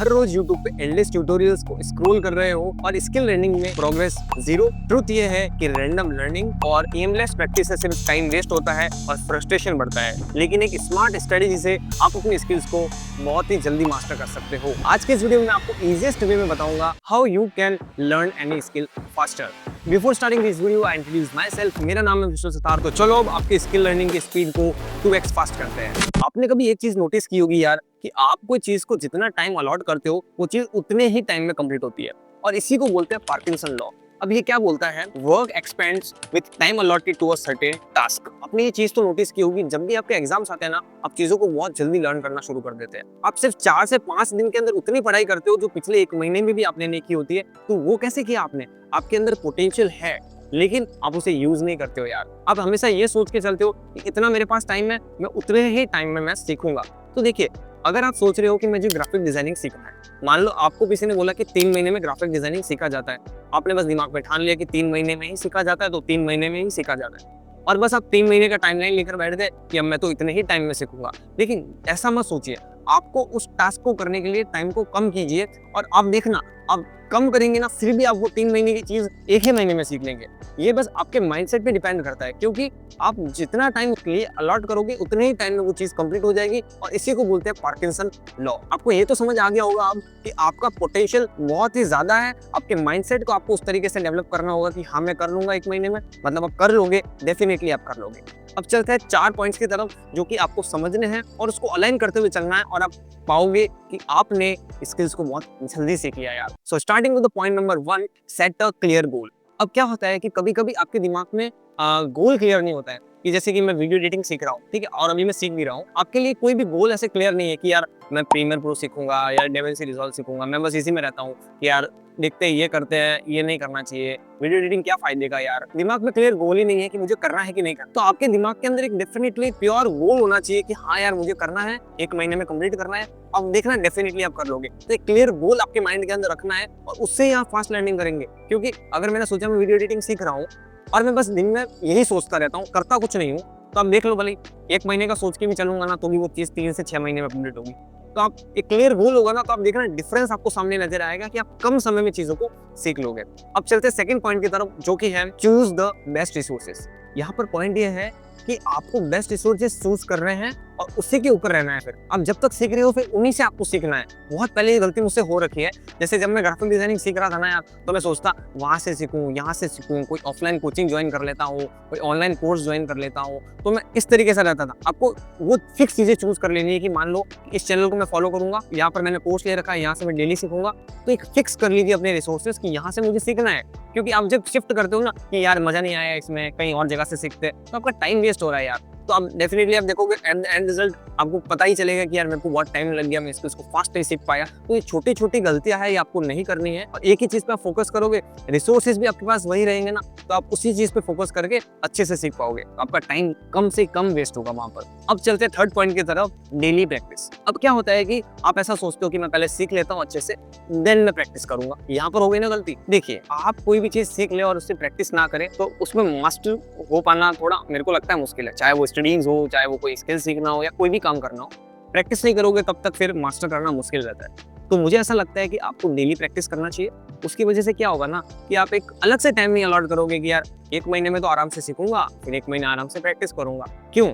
हर रोज YouTube पे endless tutorials को scroll कर रहे हो और स्किल लर्निंग में प्रोग्रेस जीरो। ट्रुथ ये है कि रैंडम लर्निंग और एमलेस प्रैक्टिस से सिर्फ टाइम वेस्ट होता है और फ्रस्ट्रेशन बढ़ता है, लेकिन एक स्मार्ट स्ट्रेटजी से आप अपनी स्किल्स को बहुत ही जल्दी मास्टर कर सकते हो। आज के इस वीडियो में मैं आपको इजीएस्ट वे में बताऊंगा how you can learn any skill faster. Before starting this video I introduce my self. मेरा नाम है विष्णु सतार। तो चलो अब आपकी स्किल लर्निंग की स्पीड को 2x फास्ट करते हैं। आपने कभी एक चीज नोटिस की होगी यार कि आप कोई चीज को जितना टाइम अलॉट करते हो वो चीज उतने ही टाइम में कंप्लीट होती है, और इसी को बोलते हैं पार्किंसन लॉ। अब ये क्या बोलता है? Work expands with time allotted to a certain task. आपने ये चीज तो नोटिस की होगी, जब भी आपके एग्जाम्स आते हैं ना, आप चीजों को बहुत जल्दी लर्न करना शुरू कर देते हैं। आप सिर्फ 4 से 5 दिन के अंदर उतनी पढ़ाई करते हो जो पिछले 1 महीने में भी आपने नहीं की होती है। तो वो कैसे किया आपने? आपके अंदर पोटेंशियल है लेकिन आप उसे यूज नहीं करते हो यार। आप हमेशा ये सोच के चलते हो कि इतना मेरे पास टाइम है, मैं उतने ही टाइम में मैं सीखूंगा। तो देखिए, अगर आप सोच रहे हो कि मुझे ग्राफिक डिजाइनिंग सीखना है, मान लो आपको किसी ने बोला कि 3 महीने में ग्राफिक डिजाइनिंग सीखा जाता है, आपने बस दिमाग में ठान लिया कि 3 महीने में ही सीखा जाता है, तो 3 महीने में ही सीखा जाता है, और बस आप 3 महीने का टाइमलाइन लेकर बैठ गए कि अब मैं तो इतने ही टाइम में सीखूंगा। लेकिन ऐसा मत सोचिए। आपको उस टास्क को करने के लिए टाइम को कम कीजिए, और आप देखना, आप कम करेंगे ना, फिर भी आप वो 3 महीने की चीज 1 ही महीने में सीख लेंगे। ये बस आपके माइंडसेट पे डिपेंड करता है, क्योंकि आप जितना टाइम उसके लिए अलॉट करोगे उतने ही टाइम में वो चीज कंप्लीट हो जाएगी, और इसी को बोलते हैं पार्किंसन लॉ। आपको ये तो समझ आ गया होगा अब कि आपका पोटेंशियल बहुत ही ज्यादा है। आपके माइंडसेट को आपको उस तरीके से डेवलप करना होगा कि हाँ, मैं कर लूंगा 1 महीने में। मतलब आप कर लोगे, डेफिनेटली आप कर लोगे। अब चलते हैं 4 पॉइंट्स की तरफ जो कि आपको समझने हैं और उसको अलाइन करते हुए चलना है, और आप पाओगे कि आपने स्किल्स को बहुत जल्दी सीख लिया यार। So starting with the point number 1, set a clear goal. अब क्या होता है कि कभी-कभी आपके दिमाग में गोल क्लियर नहीं होता है, कि जैसे कि मैं वीडियो एडिटिंग सीख रहा हूँ, ठीक है, और अभी मैं सीख भी रहा हूँ। आपके लिए कोई भी गोल ऐसे क्लियर नहीं है कि यार मैं प्रीमियर प्रो सीखूंगा या डेविंसी रिजॉल्व सीखूंगा। मैं बस इसी में रहता हूँ कि यार देखते हैं, ये करते हैं, ये नहीं करना चाहिए, वीडियो एडिटिंग क्या फायदे का यार। दिमाग में क्लियर गोल ही नहीं है कि मुझे करना है कि नहीं करना। तो आपके दिमाग के अंदर एक डेफिनेटली प्योर गोल होना चाहिए कि हाँ यार, मुझे करना है, 1 महीने में कंप्लीट करना है। अब देखना, डेफिनेटली आप कर लोगे। तो एक क्लियर गोल आपके माइंड के अंदर रखना है, और उससे ही आप फास्ट लर्निंग करेंगे। क्योंकि अगर मैंने सोचा मैं वीडियो एडिटिंग सीख रहा हूँ और मैं बस दिन में यही सोचता रहता हूँ, करता कुछ नहीं हूँ, तो आप देख लो, भले 1 महीने का सोच के भी चलूंगा ना, तो भी वो चीज 3 से 6 महीने में कंप्लीट होगी। तो आप एक क्लियर गोल होगा ना, तो आप देखना डिफरेंस आपको सामने नजर आएगा कि आप कम समय में चीजों को सीख लोगे। अब चलते हैं सेकंड पॉइंट की तरफ, जो कि है चूज द बेस्ट रिसोर्सेज। यहाँ पर पॉइंट ये है कि आपको बेस्ट रिसोर्सेज चूज कर रहे हैं और उसी के ऊपर रहना है। फिर आप जब तक सीख रहे हो, फिर उन्हीं से आपको सीखना है। बहुत पहले ये गलती मुझसे हो रखी है। जैसे जब मैं ग्राफिक डिजाइनिंग सीख रहा था ना यार, तो मैं सोचता वहां से सीखूं, यहाँ से सीखूं, कोई ऑफलाइन कोचिंग ज्वाइन कर लेता हूँ, कोई ऑनलाइन कोर्स ज्वाइन कर लेता हूँ। तो मैं इस तरीके से रहता था। आपको वो फिक्स चीजें चूज कर लेनी है कि मान लो इस चैनल को मैं फॉलो करूंगा, यहाँ पर मैंने कोर्स ले रखा है, यहाँ से मैं डेली सीखूंगा। तो एक फिक्स कर लीजिए अपने रिसोर्सेज कि यहाँ से मुझे सीखना है। क्योंकि आप जब शिफ्ट करते हो ना कि यार मजा नहीं आया इसमें, कहीं और जगह से सीखते, तो आपका टाइम वेस्ट हो रहा है यार। तो आप डेफिनेटली आप देखोगे एंड रिजल्ट आपको पता ही चलेगा कि यार मेरे को बहुत टाइम लग गया, मैं इसको फास्ट नहीं सीख पाया। तो ये छोटी छोटी गलतियां है, ये आपको नहीं करनी है, और एक ही चीज पे आप फोकस करोगे, रिसोर्सेज भी आपके पास वही रहेंगे ना, तो आप उसी चीज पे फोकस करके अच्छे से सीख पाओगे। आपका टाइम कम से कम वेस्ट होगा वहां पर। अब चलते हैं थर्ड पॉइंट की तरफ, डेली प्रैक्टिस। अब क्या होता है कि आप ऐसा सोचते हो कि मैं पहले सीख लेता हूँ अच्छे से, देन मैं प्रैक्टिस करूंगा। यहाँ पर हो गई ना गलती। देखिए, आप कोई भी चीज सीख ले और उससे प्रैक्टिस ना करें तो उसमें मास्टर हो पाना थोड़ा मेरे को लगता है मुश्किल है। चाहे वो स्टडीज हो, चाहे वो कोई स्किल सीखना हो, या कोई भी काम करना हो, प्रैक्टिस नहीं करोगे तब तक फिर मास्टर करना मुश्किल रहता है। तो मुझे ऐसा लगता है कि आपको डेली प्रैक्टिस करना चाहिए। उसकी वजह से क्या होगा ना कि आप एक अलग से टाइम नहीं अलॉट करोगे कि यार 1 महीने में तो आराम से सीखूंगा, फिर 1 महीना आराम से प्रैक्टिस करूंगा। क्यों?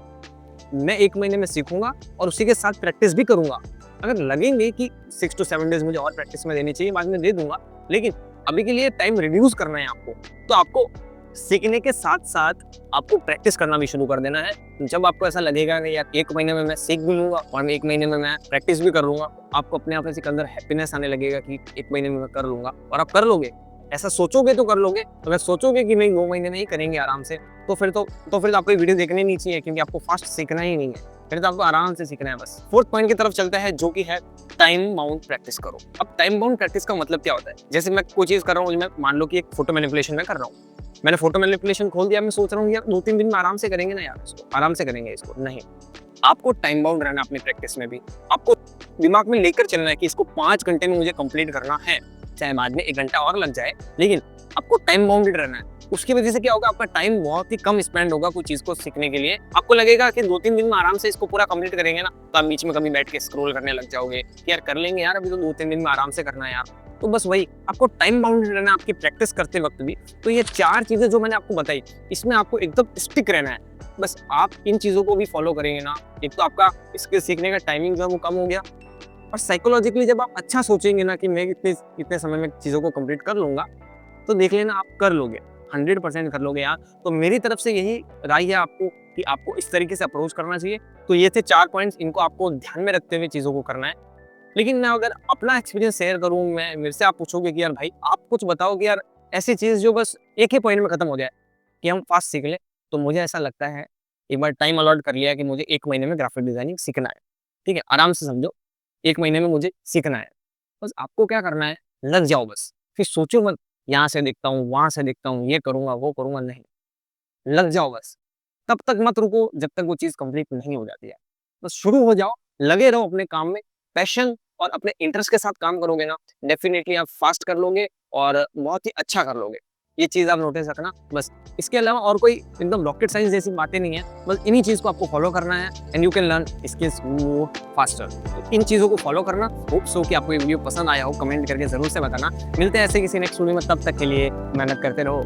मैं 1 महीने में सीखूंगा और उसी के साथ प्रैक्टिस भी करूंगा। अगर लगेंगे कि 6 to 7 डेज मुझे और प्रैक्टिस में देनी चाहिए, बाद में दे दूंगा, लेकिन अभी के लिए टाइम रिड्यूस करना है आपको। तो आपको सीखने के साथ साथ आपको प्रैक्टिस करना भी शुरू कर देना है। जब आपको ऐसा लगेगा कि यार 1 महीने में मैं सीख भी लूंगा और 1 महीने में मैं प्रैक्टिस भी कर लूंगा, आपको अपने आप के अंदर हैप्पीनेस आने लगेगा कि 1 महीने में मैं कर लूंगा, और आप कर लोगे। ऐसा सोचोगे तो कर लोगे। अगर सोचोगे कि नहीं 2 महीने में ही करेंगे आराम से, तो फिर आपको वीडियो देखनी नहीं चाहिए, क्योंकि आपको फास्ट सीखना ही नहीं है। फिर तो आपको आराम से सीखना है बस। फोर्थ पॉइंट की तरफ चलता है, जो कि है टाइम बाउंड प्रैक्टिस करो। अब टाइम बाउंड प्रैक्टिस का मतलब क्या होता है? जैसे मैं कोई चीज कर रहा हूँ, मैं मान लो कि एक फोटो मैनिपुलेशन में कर रहा हूँ, मैंने फोटो मैनिपुलेशन खोल दिया, मैं सोच रहा हूँ यार 2-3 दिन में आराम से करेंगे ना यार, इसको आराम से करेंगे इसको। नहीं, आपको टाइम बाउंड रहना अपनी प्रैक्टिस में भी। आपको दिमाग में लेकर चलना है कि इसको 5 घंटे में मुझे कंप्लीट करना है, चाहे बाद में 1 घंटा और लग जाए, लेकिन आपको टाइम बाउंडेड रहना है। उसकी वजह से क्या होगा, आपका टाइम बहुत ही कम स्पेंड होगा कोई चीज को सीखने के लिए। आपको लगेगा कि 2-3 दिन में आराम से इसको पूरा कंप्लीट करेंगे ना, तो आप बीच में कभी बैठ के स्क्रॉल करने लग जाओगे कि यार कर लेंगे यार, अभी तो 2-3 दिन में आराम से करना है यार। तो बस वही, आपको टाइम बाउंड रहना है आपकी प्रैक्टिस करते वक्त भी। तो ये 4 चीजें जो मैंने आपको बताई, इसमें आपको एकदम स्टिक रहना है। बस आप इन चीजों को भी फॉलो करेंगे ना, एक तो आपका स्किल सीखने का टाइमिंग जो है वो कम हो गया, और साइकोलॉजिकली जब आप अच्छा सोचेंगे ना कि मैं इतने इतने समय में चीज़ों को कंप्लीट कर लूँगा, तो देख लेना आप कर लोगे, 100% कर लोगे यार। तो मेरी तरफ से यही राय है आपको कि आपको इस तरीके से अप्रोच करना चाहिए। तो ये थे 4 पॉइंट्स, इनको आपको ध्यान में रखते हुए चीज़ों को करना है। लेकिन मैं अगर अपना एक्सपीरियंस शेयर करूँ, मैं मेरे से आप पूछोगे कि यार भाई आप कुछ बताओ कि यार ऐसी चीज़ जो बस एक ही पॉइंट में खत्म हो जाए कि हम फास्ट सीख लें। तो मुझे ऐसा लगता है, एक बार टाइम अलॉट कर लिया कि मुझे 1 महीने में ग्राफिक डिज़ाइनिंग सीखना है, ठीक है? आराम से समझो, 1 महीने में मुझे सीखना है। बस आपको क्या करना है, लग जाओ बस। फिर सोचो मत, यहाँ से देखता हूँ, वहाँ से देखता हूँ, ये करूँगा, वो करूँगा, नहीं। लग जाओ बस। तब तक मत रुको जब तक वो चीज़ कंप्लीट नहीं हो जाती है। बस शुरू हो जाओ, लगे रहो अपने काम में, पैशन और अपने इंटरेस्ट के साथ काम करोगे ना, डेफ़िनिटली आप फ़ास्ट कर लोगे और बहुत ही अच्छा कर लोगे। ये चीज़ आप नोटिस रखना बस। इसके अलावा और कोई एकदम रॉकेट साइंस जैसी बातें नहीं है। बस इन्हीं चीज़ को आपको फ़ॉलो करना है and you can learn skills more faster. तो इन चीज़ों को फ़ॉलो करना। होप सो कि आपको ये वीडियो पसंद आया हो, कमेंट करके ज़रूर से बताना। मिलते हैं ऐसे किसी नेक्स्ट वीडियो में, तब तक के लिए मेहनत करते रहो।